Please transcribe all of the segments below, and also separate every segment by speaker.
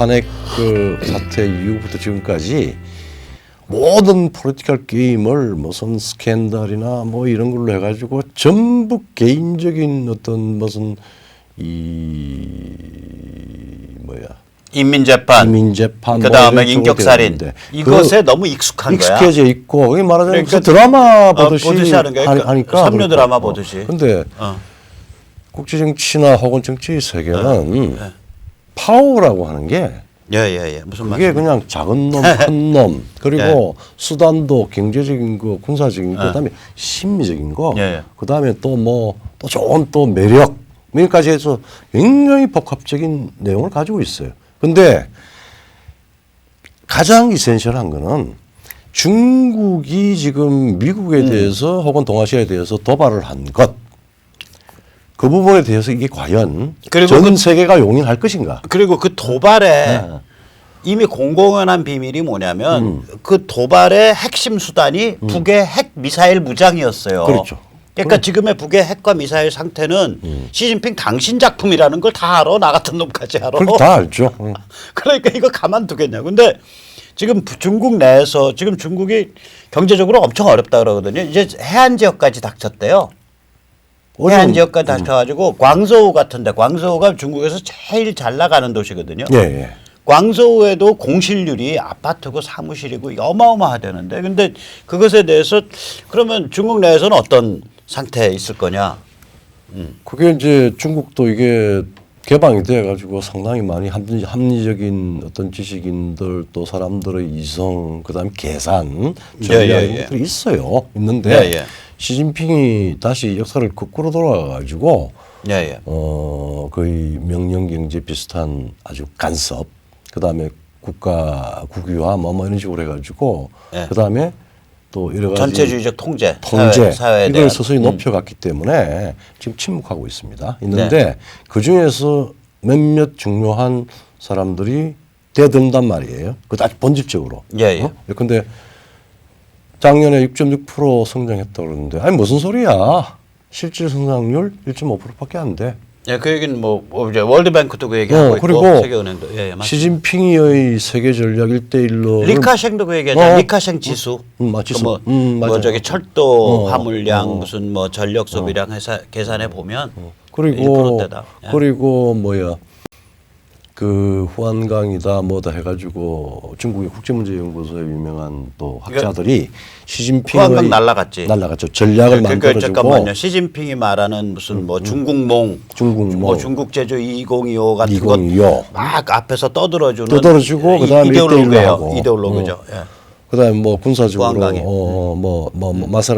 Speaker 1: 탄핵 그 사태 이후부터 지금까지 모든 포리티컬 게임을 무슨 스캔들이나 뭐 이런 걸로 해가지고 전부 개인적인 어떤 무슨 인민재판
Speaker 2: 그다음에 인격살인 이것에 너무 익숙한 거야.
Speaker 1: 익숙해져 있고 그게 말하자면 그러니까 드라마 보듯이
Speaker 2: 하는 거야.
Speaker 1: 하니까
Speaker 2: 삼류 드라마 보듯이.
Speaker 1: 근데 국제 정치나 혹은 정치의 세계는 파워라고 하는 게
Speaker 2: 무슨
Speaker 1: 그게
Speaker 2: 말씀?
Speaker 1: 그냥 작은 놈, 큰 놈, 그리고 수단도 경제적인 거, 군사적인 거, 그다음에 심리적인 거, 그다음에 또 뭐 또 좋은 또 매력, 여기까지 해서 굉장히 복합적인 내용을 가지고 있어요. 근데 가장 이센셜한 거는 중국이 지금 미국에 대해서 혹은 동아시아에 대해서 도발을 한 것, 그 부분에 대해서 이게 과연 전 세계가 용인할 것인가?
Speaker 2: 그리고 그 도발에 이미 공공연한 비밀이 뭐냐면 그 도발의 핵심 수단이 북의 핵 미사일 무장이었어요.
Speaker 1: 그렇죠.
Speaker 2: 그러니까 지금의 북의 핵과 미사일 상태는 시진핑 당신 작품이라는 걸 다 알아. 나 같은 놈까지 알아.
Speaker 1: 그걸 다 알죠.
Speaker 2: 그러니까 이거 가만두겠냐. 근데 지금 중국 내에서 지금 중국이 경제적으로 엄청 어렵다 그러거든요. 이제 해안 지역까지 닥쳤대요. 해안 지역까지 닥쳐가지고 광저우 같은데, 광저우가 중국에서 제일 잘 나가는 도시거든요. 광저우에도 공실률이 아파트고 사무실이고 이게 어마어마하다는데, 근데 그것에 대해서 그러면 중국 내에서는 어떤 상태에 있을 거냐?
Speaker 1: 그게 이제 중국도 이게 개방이 돼 가지고 상당히 많이 합리적인 어떤 지식인들 또 사람들의 이성 그다음에 계산 전략 이런 것들이 있어요. 있는데 시진핑이 다시 역사를 거꾸로 돌아가 가지고 거의 명령경제 비슷한 아주 간섭, 그다음에 국가 국유화 뭐 이런 식으로 해가지고 그다음에 또 여러 가지
Speaker 2: 전체주의적 통제
Speaker 1: 사회에 이걸 서서히 높여갔기 때문에 지금 침묵하고 있는데 그 중에서 몇몇 중요한 사람들이 대든단 말이에요. 그 아주 본질적으로. 그런데 작년에 6.6% 성장했다고 그러는데 아니 무슨 소리야? 실질 성장률 1.5%밖에 안 돼.
Speaker 2: 그 얘기는 뭐 이제 월드뱅크도 그 얘기하고 있고
Speaker 1: 그리고
Speaker 2: 세계은행도
Speaker 1: 시진핑의 세계 전략 1대1로
Speaker 2: 리카셴도 그 얘기하잖아. 리카셴 지수.
Speaker 1: 지수.
Speaker 2: 뭐 저기 철도 화물량 무슨 뭐 전력 소비량 계산해 보면
Speaker 1: 그리고
Speaker 2: 1%대다.
Speaker 1: 그리고 그 후한강이다 뭐다 해가지고 중국의 국제문제연구소에 유명한 또 학자들이 시진핑의
Speaker 2: 후한강 날라갔죠.
Speaker 1: 전략을 만들어주고.
Speaker 2: 잠깐만요. 시진핑이 말하는 무슨 뭐 중국몽, 뭐 중국 제조 2025 같은 것 막 앞에서 떠들어주고
Speaker 1: 그다음에
Speaker 2: 이데올로그죠.
Speaker 1: 그다음에 뭐 군사적으로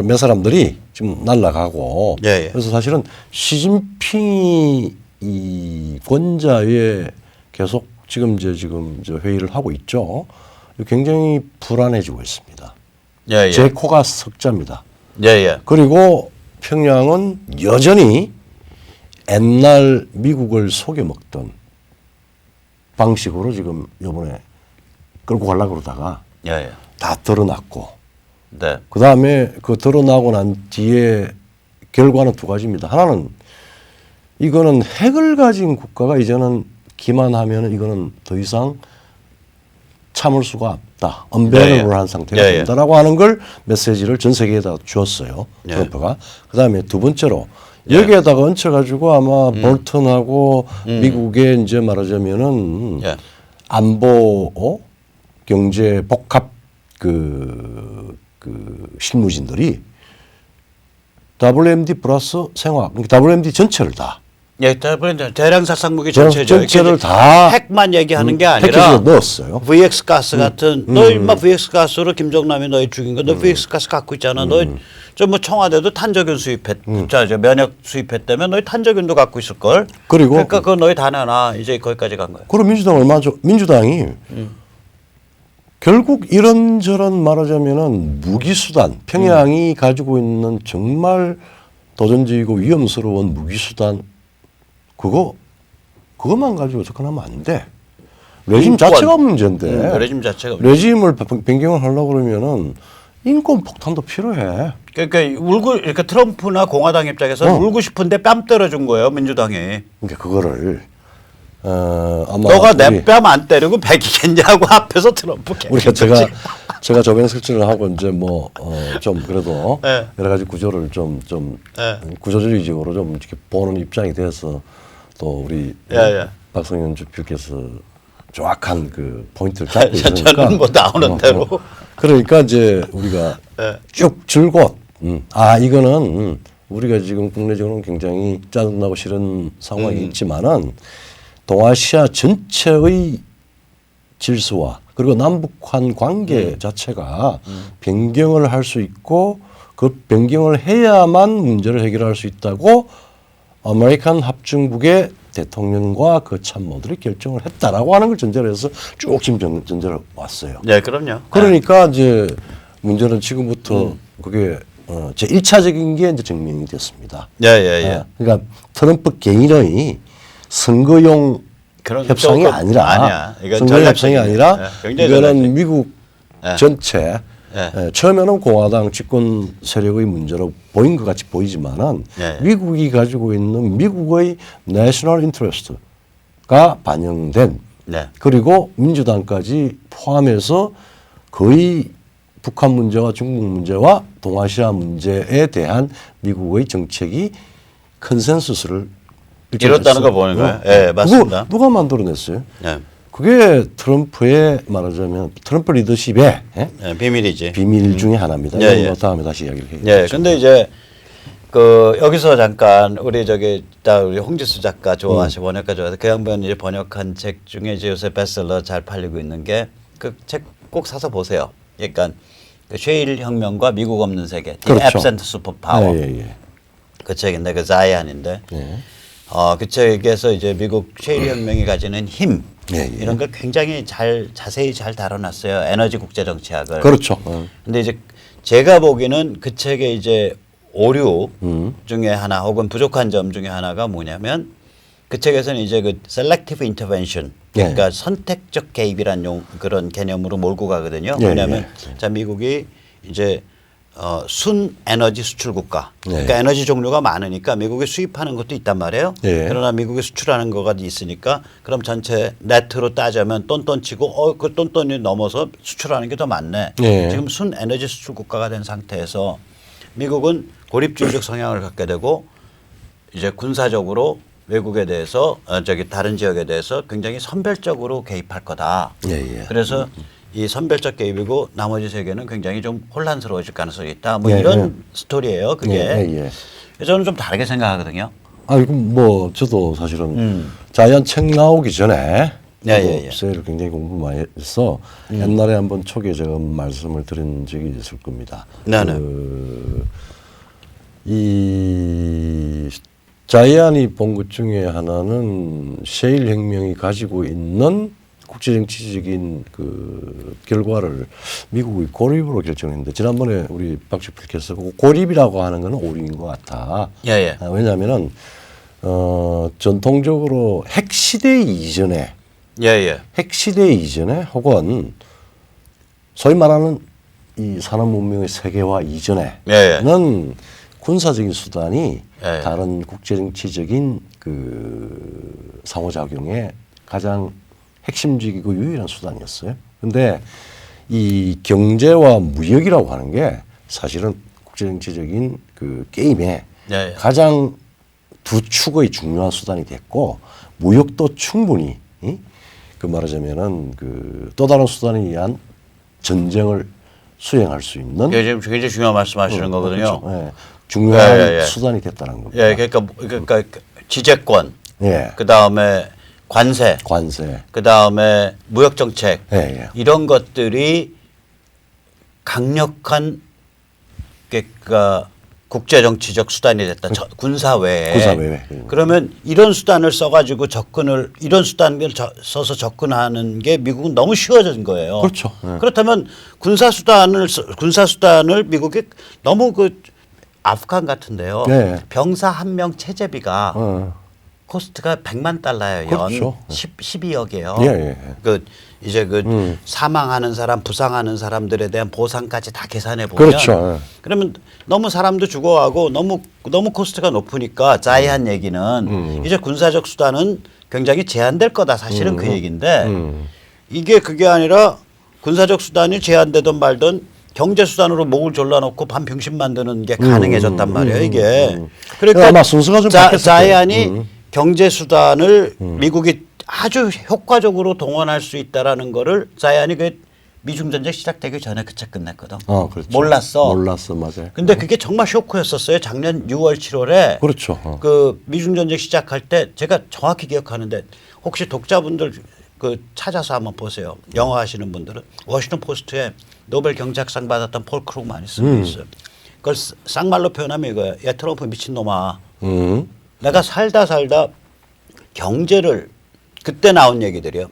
Speaker 1: 몇 사람들이 지금 날라가고. 그래서 사실은 시진핑이 이 권좌에 계속 지금 회의를 하고 있죠. 굉장히 불안해지고 있습니다. 제 코가 석자입니다. 그리고 평양은 여전히 옛날 미국을 속여먹던 방식으로 지금 이번에 끌고 가려고 그러다가 다 드러났고 그다음에 그 드러나고 난 뒤에 결과는 두 가지입니다. 하나는 이거는 핵을 가진 국가가 이제는 기만하면 이거는 더 이상 참을 수가 없다. 언베러블한 상태가 된다라고 하는 걸 메시지를 전 세계에다 주었어요. 트럼프가. 그다음에 두 번째로 여기에다가 얹혀가지고 아마 볼턴하고 미국의 이제 말하자면은 안보 경제 복합 그 실무진들이 WMD 플러스 생화, WMD 전체를 다.
Speaker 2: 대량 살상무기 전체를
Speaker 1: 다
Speaker 2: 핵만 얘기하는 게 아니라
Speaker 1: 넣었어요.
Speaker 2: VX 가스 같은 너 인마 VX 가스로 김정남이 너희 죽인 거 너 VX 가스 갖고 있잖아. 너 저 뭐 청와대도 탄저균 면역 수입했다면 너희 탄저균도 갖고 있을 걸. 그러니까 그거 너희 다 내놔. 이제 거기까지 간 거야.
Speaker 1: 그럼 민주당이 결국 이런저런 말하자면은 무기수단, 평양이 가지고 있는 정말 도전적이고 위험스러운 무기수단, 그것만 가지고 접근하면 안 돼. 레짐 자체가 문제인데. 레짐을 변경을 하려고 그러면은 인권 폭탄도 필요해.
Speaker 2: 그러니까 트럼프나 공화당 입장에서 울고 싶은데 뺨 때려준 거예요, 민주당이.
Speaker 1: 그러니까 그거를 아마
Speaker 2: 너가 내 뺨 안 때리고 백이겠냐고 앞에서 트럼프
Speaker 1: 우리가 제가 조명 설치를 하고 이제 뭐 좀 그래도
Speaker 2: 네.
Speaker 1: 여러 가지 구조를 좀
Speaker 2: 네.
Speaker 1: 구조주의적으로 좀 이렇게 보는 입장이 돼서 또 우리
Speaker 2: 예.
Speaker 1: 박성현 주필께서 정확한 그 포인트를 잡고 있으니까
Speaker 2: 저는 뭐 나오는 대로.
Speaker 1: 그러니까 이제 우리가
Speaker 2: 네.
Speaker 1: 쭉 줄곧 이거는 우리가 지금 국내적으로는 굉장히 짜증나고 싫은 상황이 있지만은 동아시아 전체의 질서와 그리고 남북한 관계 자체가 변경을 할 수 있고 그 변경을 해야만 문제를 해결할 수 있다고 아메리칸 합중국의 대통령과 그 참모들이 결정을 했다라고 하는 걸 전제로 해서 쭉 지금 전제로 왔어요.
Speaker 2: 네, 그럼요.
Speaker 1: 그러니까 이제 문제는 지금부터 그게 제 1차적인 게 이제 증명이 됐습니다.
Speaker 2: 예.
Speaker 1: 그러니까 트럼프 개인의 선거용
Speaker 2: 그런
Speaker 1: 협상이
Speaker 2: 조금
Speaker 1: 아니라
Speaker 2: 아니야. 이건
Speaker 1: 선거용 협상이
Speaker 2: 전략적인,
Speaker 1: 아니라
Speaker 2: 굉장히
Speaker 1: 이거는
Speaker 2: 전략적인.
Speaker 1: 미국
Speaker 2: 예.
Speaker 1: 전체
Speaker 2: 예.
Speaker 1: 처음에는 공화당 집권 세력의 문제로 보인 것 같이 보이지만은
Speaker 2: 예.
Speaker 1: 미국이 가지고 있는 미국의 내셔널 인터레스트가 반영된
Speaker 2: 네.
Speaker 1: 그리고 민주당까지 포함해서 거의 북한 문제와 중국 문제와 동아시아 문제에 대한 미국의 정책이 컨센서스를
Speaker 2: 이뤘다는 거 보는 거예요. 예, 맞습니다.
Speaker 1: 누가 만들어냈어요?
Speaker 2: 네.
Speaker 1: 그게 트럼프의 말하자면 트럼프 리더십의
Speaker 2: 네, 비밀이지.
Speaker 1: 비밀 중에 하나입니다.
Speaker 2: 예,
Speaker 1: 이건
Speaker 2: 예.
Speaker 1: 뭐 다음에 다시 이야기를 해요.
Speaker 2: 예, 근데 이제 그 여기서 잠깐 우리 우리 홍지수 작가 좋아하시고 번역가 좋아해서 그 양반이 이제 번역한 책 중에 이제 요새 베스트셀러 잘 팔리고 있는 게 그 책 꼭 사서 보세요. 그러니까 그 쉐일 혁명과 미국 없는 세계, The
Speaker 1: 그렇죠.
Speaker 2: Absent Superpower.
Speaker 1: 예.
Speaker 2: 그 책인데 그 자이안인데
Speaker 1: 예.
Speaker 2: 그 책에서 이제 미국 쉐일 혁명이 가지는 힘
Speaker 1: 예.
Speaker 2: 이런 걸 굉장히 자세히 잘 다뤄놨어요. 에너지 국제 정치학을.
Speaker 1: 그렇죠.
Speaker 2: 근데 이제 제가 보기에는 그 책의 이제 오류 중에 하나 혹은 부족한 점 중에 하나가 뭐냐면 그 책에서는 이제 그 selective intervention 그러니까 선택적 개입이란 그런 개념으로 몰고 가거든요.
Speaker 1: 예,
Speaker 2: 왜냐하면 자 미국이 이제 순 에너지 수출 국가. 그러니까 에너지 종류가 많으니까 미국이 수입하는 것도 있단 말이에요.
Speaker 1: 예.
Speaker 2: 그러나 미국이 수출하는 거가 있으니까 그럼 전체 네트로 따지면 똔똔치고 그 똔똔이 넘어서 수출하는 게 더 많네.
Speaker 1: 예.
Speaker 2: 지금 순 에너지 수출 국가가 된 상태에서 미국은 고립주의적 성향을 갖게 되고 이제 군사적으로 외국에 대해서 다른 지역에 대해서 굉장히 선별적으로 개입할 거다.
Speaker 1: 예.
Speaker 2: 그래서 이 선별적 개입이고 나머지 세계는 굉장히 좀 혼란스러워질 가능성이 있다. 뭐
Speaker 1: 예,
Speaker 2: 이런 스토리예요. 그게.
Speaker 1: 예.
Speaker 2: 저는 좀 다르게 생각하거든요.
Speaker 1: 이건 뭐 저도 사실은 자이언 책 나오기 전에
Speaker 2: 예.
Speaker 1: 세일을 굉장히 공부 많이 해서 옛날에 한번 초기에 제가 말씀을 드린 적이 있을 겁니다.
Speaker 2: 네네.
Speaker 1: 이 자이언이 본 것 중에 하나는 셰일 혁명이 가지고 있는 국제정치적인 그 결과를 미국의 고립으로 결정했는데 지난번에 우리 박주필께서 고립이라고 하는 것은 오류인 것 같아.
Speaker 2: 예.
Speaker 1: 왜냐하면은 전통적으로 핵시대 이전에 핵시대 이전에 혹은 소위 말하는 이 산업 문명의 세계화 이전에는 군사적인 수단이 다른 국제정치적인 그 상호작용에 가장 핵심적이고 유일한 수단이었어요. 근데 이 경제와 무역이라고 하는 게 사실은 국제정치적인 그 게임에 가장 두 축의 중요한 수단이 됐고 무역도 충분히 그 말하자면은 그 또 다른 수단에 의한 전쟁을 수행할 수 있는
Speaker 2: 지금 굉장히 중요한 말씀하시는 거거든요.
Speaker 1: 그렇죠. 중요한 수단이 됐다는 겁니다.
Speaker 2: 그러니까 지재권, 그 다음에 관세, 그 다음에 무역 정책 이런 것들이 강력한 그러니까 국제 정치적 수단이 됐다. 군사 외에. 그러면 이런 수단을 써가지고 이런 수단을 써서 접근하는 게 미국은 너무 쉬워진 거예요.
Speaker 1: 그렇죠.
Speaker 2: 그렇다면 군사 수단을 미국이 너무 아프간 같은데요. 병사 한 명 체제비가 코스트가 100만 달러예요.
Speaker 1: 그렇죠.
Speaker 2: 12억이에요. 이제 사망하는 사람, 부상하는 사람들에 대한 보상까지 다 계산해 보면
Speaker 1: 그렇죠.
Speaker 2: 그러면 너무 사람도 죽어가고 너무 코스트가 높으니까 자이한 얘기는 이제 군사적 수단은 굉장히 제한될 거다 사실은 그 얘기인데 이게 그게 아니라 군사적 수단이 제한되든 말든 경제 수단으로 목을 졸라놓고 반병신 만드는 게 가능해졌단 말이에요 이게. 그러니까
Speaker 1: 아마 순서가 좀 바뀌었을
Speaker 2: 자이안이 경제 수단을 미국이 아주 효과적으로 동원할 수 있다라는 거를 자이안이 그 미중 전쟁 시작되기 전에 그 책 끝냈거든.
Speaker 1: 그렇죠.
Speaker 2: 몰랐어.
Speaker 1: 맞아요.
Speaker 2: 근데 그게 정말 쇼크였었어요. 작년 6월 7월에
Speaker 1: 그렇죠.
Speaker 2: 그 미중 전쟁 시작할 때 제가 정확히 기억하는데 혹시 독자분들 그 찾아서 한번 보세요. 영어 하시는 분들은 워싱턴 포스트에 노벨 경제학상 받았던 폴 크루그만이 쓰고 있어요. 그걸 쌍말로 표현하면 이거예요. 야 트럼프 미친놈아. 내가 살다 경제를 그때 나온 얘기들이요.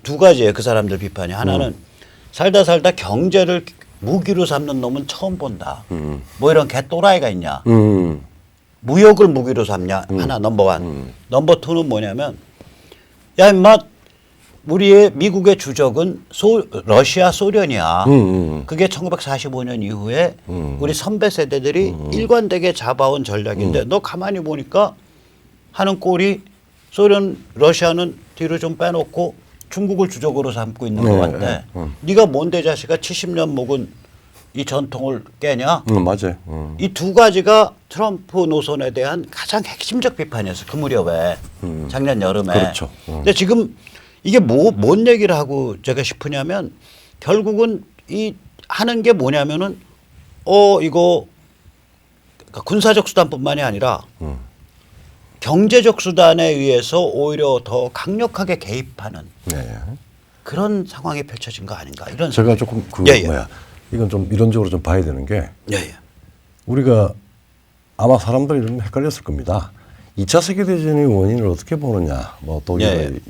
Speaker 2: 두 가지예요. 그 사람들 비판이. 하나는 살다 경제를 무기로 삼는 놈은 처음 본다. 뭐 이런 개 또라이가 있냐. 무역을 무기로 삼냐. 하나 넘버원. 넘버 투는 뭐냐면 야 임마 우리의 미국의 주적은 러시아 소련이야. 그게 1945년 이후에 우리 선배 세대들이 일관되게 잡아온 전략인데 너 가만히 보니까 하는 꼴이 소련 러시아는 뒤로 좀 빼놓고 중국을 주적으로 삼고 있는 것 같아. 네가 뭔데 자식아 70년 묵은 이 전통을 깨냐?
Speaker 1: 맞아요.
Speaker 2: 이 두 가지가 트럼프 노선에 대한 가장 핵심적 비판이었어요. 그 무렵에 작년 여름에.
Speaker 1: 그렇죠.
Speaker 2: 근데 지금 이게 뭔 얘기를 하고 제가 싶으냐면 결국은 이 하는 게 뭐냐면은 이거 그러니까 군사적 수단뿐만이 아니라 경제적 수단에 의해서 오히려 더 강력하게 개입하는 그런 상황이 펼쳐진 거 아닌가 이런
Speaker 1: 제가
Speaker 2: 생각이.
Speaker 1: 조금
Speaker 2: 예.
Speaker 1: 이건 좀 이론적으로 좀 봐야 되는 게
Speaker 2: 예.
Speaker 1: 우리가 아마 사람들이 좀 헷갈렸을 겁니다. 2차 세계대전의 원인을 어떻게 보느냐. 뭐 독일의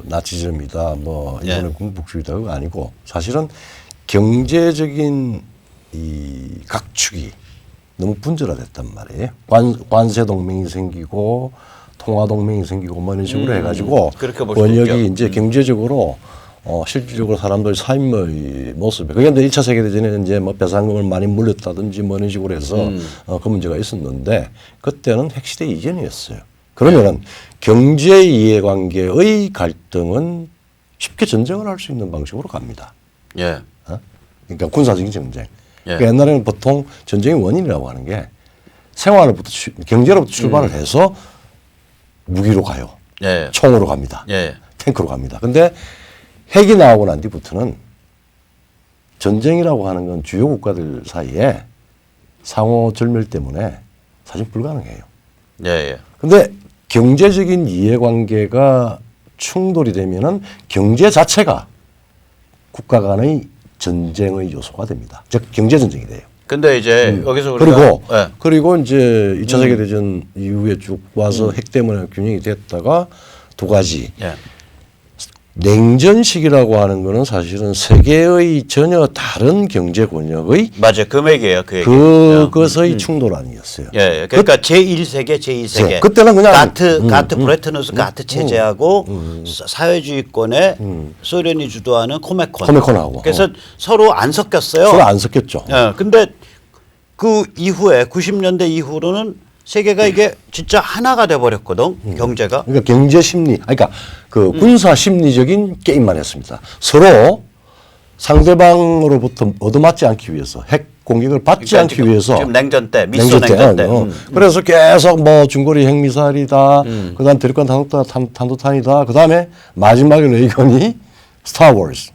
Speaker 1: 나치즘이다. 뭐 일본의 군국주의다. 그거 아니고 사실은 경제적인 이 각축이 너무 분절화됐단 말이에요. 관세 동맹이 생기고 통화 동맹이 생기고 뭐 이런 식으로 해가지고 번역이 이제 경제적으로 실질적으로 사람들 삶의 모습에 그게 이제 1차 세계대전에 이제 뭐 배상금을 많이 물렸다든지 뭐 이런 식으로 해서 그 문제가 있었는데 그때는 핵시대 이전이었어요. 그러면은 경제 이해관계의 갈등은 쉽게 전쟁을 할 수 있는 방식으로 갑니다. 그러니까 군사적인 전쟁. 그러니까 옛날에는 보통 전쟁의 원인이라고 하는 게 생활로부터 경제로부터 출발을 해서 무기로 가요. 총으로 갑니다. 탱크로 갑니다. 근데 핵이 나오고 난 뒤부터는 전쟁이라고 하는 건 주요 국가들 사이에 상호 절멸 때문에 사실 불가능해요. 근데 경제적인 이해관계가 충돌이 되면은 경제 자체가 국가 간의 전쟁의 요소가 됩니다. 즉 경제 전쟁이 돼요.
Speaker 2: 근데 이제 여기서 우리가
Speaker 1: 그리고 이제 2차 세계대전 이후에 쭉 와서 핵 때문에 균형이 됐다가 두 가지. 냉전식이라고 하는 거는 사실은 세계의 전혀 다른 경제 권역의
Speaker 2: 맞아요. 금액이에요.
Speaker 1: 그것의 충돌 아니었어요.
Speaker 2: 그러니까 제1세계, 제2세계.
Speaker 1: 그때는 그냥
Speaker 2: 가트 브레트너스 가트 체제하고 사회주의권에 소련이 주도하는 코메콘하고. 그래서 서로 안 섞였어요.
Speaker 1: 서로 안 섞였죠.
Speaker 2: 근데 그 이후에 90년대 이후로는 세계가 이게 진짜 하나가 돼 버렸거든. 경제가.
Speaker 1: 그러니까 경제 심리, 그러니까 그 군사 심리적인 게임만 했습니다. 서로 상대방으로부터 얻어맞지 않기 위해서 핵 공격을 받지 않기 위해서
Speaker 2: 지금 냉전 때, 미소 냉전 때.
Speaker 1: 그래서 계속 뭐 중거리 핵미사일이다, 그다음 대륙간 탄도탄이다, 그다음에 마지막에 레이건이 스타워즈,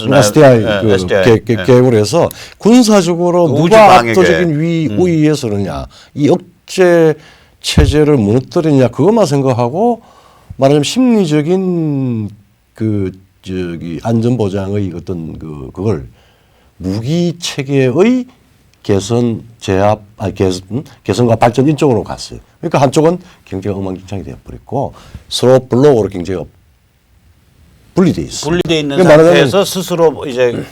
Speaker 1: SDI 계획을 해서 군사적으로 누가 압도적인 우위에 서느냐, 이 억제 체제를 무너뜨리냐 그것만 생각하고 말하자면 심리적인 안전 보장의 어떤 그걸 무기 체계의 개선 제압 개선과 발전 이쪽으로 갔어요. 그러니까 한쪽은 경제가 엉망진창이 되어버렸고 서로 블록으로 경제가 분리돼 있어요.
Speaker 2: 분리돼 있는 상태에서 스스로 이제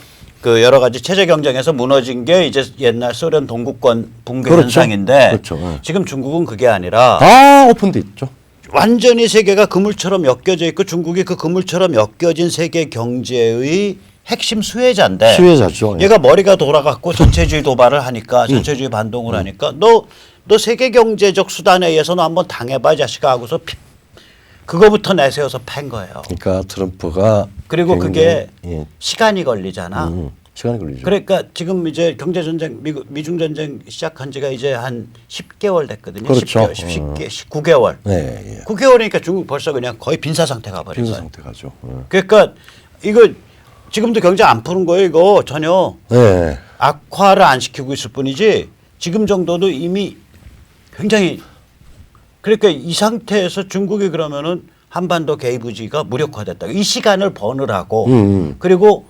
Speaker 2: 그 여러 가지 체제 경쟁에서 무너진 게 이제 옛날 소련 동구권 붕괴 현상인데 지금 중국은 그게 아니라
Speaker 1: 다 오픈돼 있죠.
Speaker 2: 완전히 세계가 그물처럼 엮여져 있고 중국이 그 그물처럼 엮여진 세계 경제의 핵심 수혜자인데
Speaker 1: 수혜자죠.
Speaker 2: 얘가 머리가 돌아갔고 전체주의 도발을 하니까 전체주의 반동을 하니까 너 세계 경제적 수단에 의해서는 한번 당해봐 자식아 하고서 그거부터 내세워서 팬 거예요.
Speaker 1: 그러니까 트럼프가
Speaker 2: 그리고 그게
Speaker 1: 예.
Speaker 2: 시간이 걸리잖아.
Speaker 1: 시간이 걸리죠.
Speaker 2: 그러니까 지금 이제 경제 전쟁 미중 전쟁 시작한 지가 이제 한 10개월 됐거든요.
Speaker 1: 그렇죠.
Speaker 2: 19개월.
Speaker 1: 네, 예.
Speaker 2: 9개월이니까 중국 벌써 그냥 거의 빈사 상태 가버린
Speaker 1: 빈사
Speaker 2: 거예요.
Speaker 1: 상태 가죠. 예.
Speaker 2: 그러니까 이거 지금도 경제 안 푸는 거예요. 이거 전혀
Speaker 1: 네.
Speaker 2: 악화를 안 시키고 있을 뿐이지 지금 정도도 이미 굉장히 그러니까 이 상태에서 중국이 그러면은 한반도 개입의지가 무력화됐다. 이 시간을 버느라고 그리고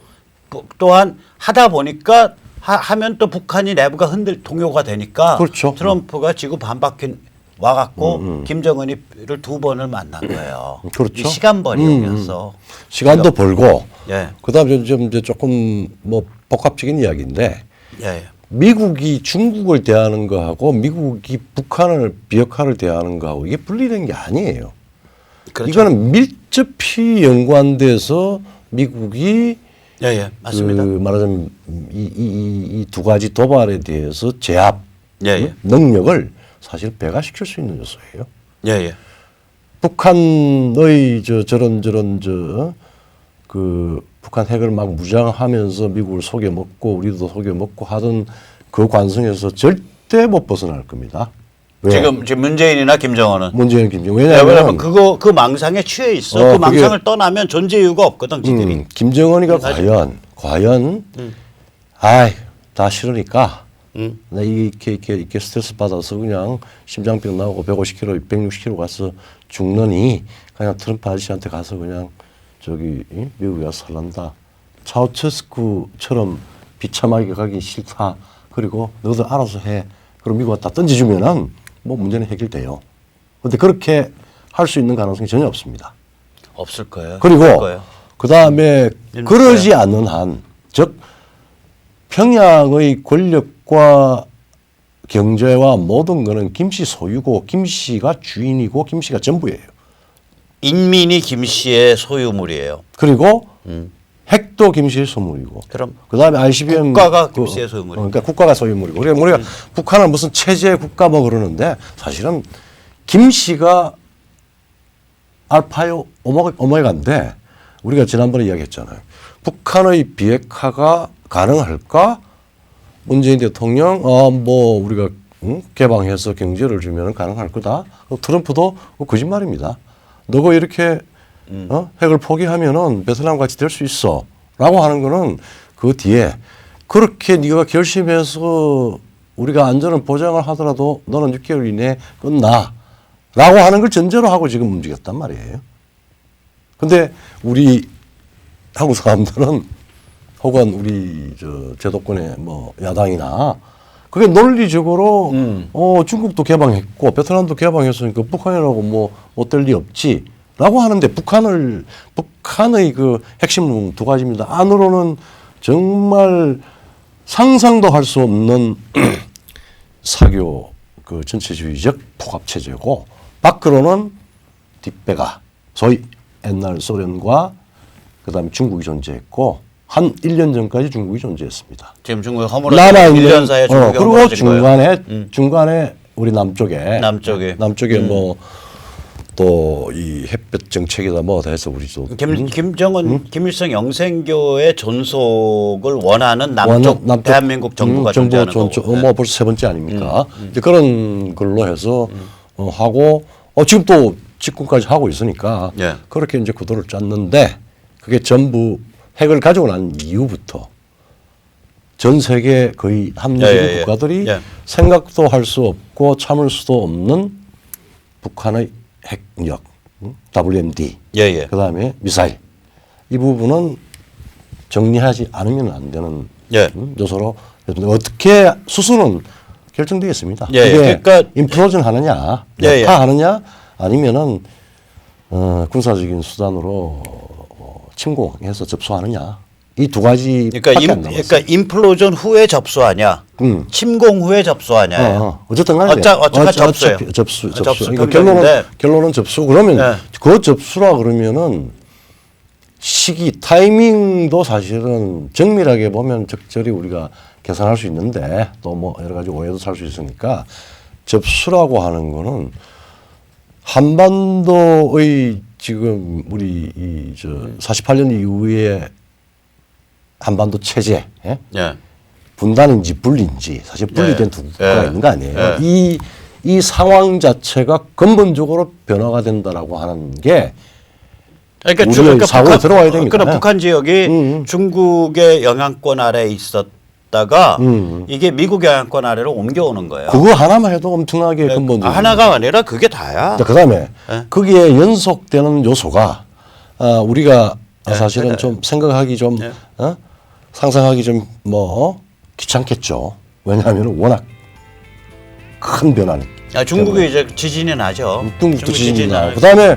Speaker 2: 또한 하다 보니까 하면 또 북한이 내부가 동요가 되니까
Speaker 1: 그렇죠.
Speaker 2: 트럼프가 지구 반바퀴 와갖고 김정은이를 2번을 만난 거예요.
Speaker 1: 그렇죠.
Speaker 2: 이 시간벌이용이었어.
Speaker 1: 시간도 벌고
Speaker 2: 예.
Speaker 1: 그다음에 좀 이제 조금 뭐 복합적인 이야기인데
Speaker 2: 예.
Speaker 1: 미국이 중국을 대하는 거하고 미국이 북한을 비핵화를 대하는 거하고 이게 분리된 게 아니에요.
Speaker 2: 그렇죠.
Speaker 1: 이거는 밀접히 연관돼서 미국이
Speaker 2: 예, 맞습니다.
Speaker 1: 그 말하자면 이 두 가지 도발에 대해서 제압
Speaker 2: 예.
Speaker 1: 능력을 사실 배가시킬 수 있는 요소예요.
Speaker 2: 예.
Speaker 1: 북한의 저런 그 북한 핵을 막 무장하면서 미국을 속여먹고 우리도 속여먹고 하던 그 관성에서 절대 못 벗어날 겁니다. 왜?
Speaker 2: 지금 문재인이나 김정은은
Speaker 1: 문재인 김정은
Speaker 2: 왜냐하면 그 망상에 취해 있어. 그 망상을 떠나면 존재 이유가 없거든, 지들이.
Speaker 1: 김정은이가 과연 다 싫으니까 나 이렇게 스트레스 받아서 그냥 심장병 나오고 150km, 160km 가서 죽느니 그냥 트럼프 아저씨한테 가서 그냥 저기 미국에 가서 살란다. 차우체스쿠처럼 비참하게 가기 싫다. 그리고 너도 알아서 해. 그럼 미국한테 다 던져주면은 뭐 문제는 해결돼요. 그런데 그렇게 할 수 있는 가능성이 전혀 없습니다.
Speaker 2: 없을 거예요.
Speaker 1: 그리고
Speaker 2: 거예요.
Speaker 1: 그 다음에 그러지 않는 한, 즉 평양의 권력과 경제와 모든 거는 김씨 소유고 김씨가 주인이고 김씨가 전부예요.
Speaker 2: 인민이 김씨의 소유물이에요.
Speaker 1: 그리고 핵도 김씨의 소유물이고.
Speaker 2: 그럼
Speaker 1: 그다음에 ICBM
Speaker 2: 국가가 김씨의 소유물이고.
Speaker 1: 그러니까 국가가 소유물이고. 그러니까 우리가 북한을 무슨 체제 국가 뭐 그러는데 사실은 김씨가 알파요 오메가인데 우리가 지난번에 이야기했잖아요. 북한의 비핵화가 가능할까? 문재인 대통령 뭐 우리가 개방해서 경제를 주면 가능할 거다. 트럼프도 거짓말입니다. 너가 이렇게 핵을 포기하면은 베트남 같이 될 수 있어라고 하는 거는 그 뒤에 그렇게 네가 결심해서 우리가 안전을 보장을 하더라도 너는 6개월 이내에 끝나라고 하는 걸 전제로 하고 지금 움직였단 말이에요. 근데 우리 한국 사람들은 혹은 우리 제도권의 뭐 야당이나 그게 논리적으로 중국도 개방했고 베트남도 개방했으니까 북한이라고 뭐 못될 리 없지라고 하는데 북한의 그 핵심은 두 가지입니다. 안으로는 정말 상상도 할 수 없는 사교 그 전체주의적 포갑 체제고 밖으로는 뒷배가 소위 옛날 소련과 그다음에 중국이 존재했고 한 1년 전까지 중국이 존재했습니다.
Speaker 2: 지금 중국이 허물어진 1년 사이에 중국이
Speaker 1: 그리고
Speaker 2: 허물어진 거예요.
Speaker 1: 중간에 우리 남쪽에 뭐 또 이 햇볕 정책이다 뭐 해서 우리 또
Speaker 2: 김정은 김일성 영생교의 존속을 원하는 남쪽 대한민국 정부가 존재하는 거고.
Speaker 1: 뭐 벌써 세 번째 아닙니까? 이제 그런 걸로 해서 하고 지금 또 집권까지 하고 있으니까
Speaker 2: 예.
Speaker 1: 그렇게 이제 구도를 짰는데 그게 전부 핵을 가지고 난 이후부터 전 세계 거의 합리적인 국가들이 생각도 할 수 없고 참을 수도 없는 북한의 핵력, WMD, 그다음에 미사일 이 부분은 정리하지 않으면 안 되는 요소로 어떻게 수순은 결정되어 있습니다. 이게 그러니까 인플로전 하느냐, 약화하느냐 아니면은 군사적인 수단으로 침공해서 접수하느냐 이 두 가지.
Speaker 2: 그러니까 인플로전 후에 접수하냐, 침공 후에 접수하냐.
Speaker 1: 어쨌든 간에
Speaker 2: 어차피 접수예요.
Speaker 1: 접수.
Speaker 2: 그러니까
Speaker 1: 결론은 접수. 그러면 그 접수라 그러면은 시기 타이밍도 사실은 정밀하게 보면 적절히 우리가 계산할 수 있는데 또 뭐 여러 가지 오해도 살 수 있으니까 접수라고 하는 거는 한반도의 지금 우리 이저 48년 이후에 한반도 체제 예?
Speaker 2: 예.
Speaker 1: 분단인지 분리인지 사실 분리된
Speaker 2: 예.
Speaker 1: 두 국가가
Speaker 2: 예.
Speaker 1: 있는 거 아니에요.
Speaker 2: 예.
Speaker 1: 이 상황 자체가 근본적으로 변화가 된다라고 하는 게 우리의 사고에 들어와야 됩니다.
Speaker 2: 그럼 북한 지역이 중국의 영향권 아래에 있었다가 이게 미국 영향권 아래로 옮겨오는 거예요.
Speaker 1: 그거 하나만 해도 엄청나게 근본적인.
Speaker 2: 하나가 아니라 그게 다야.
Speaker 1: 그다음에
Speaker 2: 예.
Speaker 1: 거기에 연속되는 요소가 우리가
Speaker 2: 예.
Speaker 1: 사실은 좀 생각하기 좀
Speaker 2: 예.
Speaker 1: 상상하기 좀 뭐 귀찮겠죠. 왜냐하면 워낙 큰 변화는.
Speaker 2: 중국이 이제 지진이 나죠.
Speaker 1: 중국도 지진이 나고
Speaker 2: 나죠.
Speaker 1: 그다음에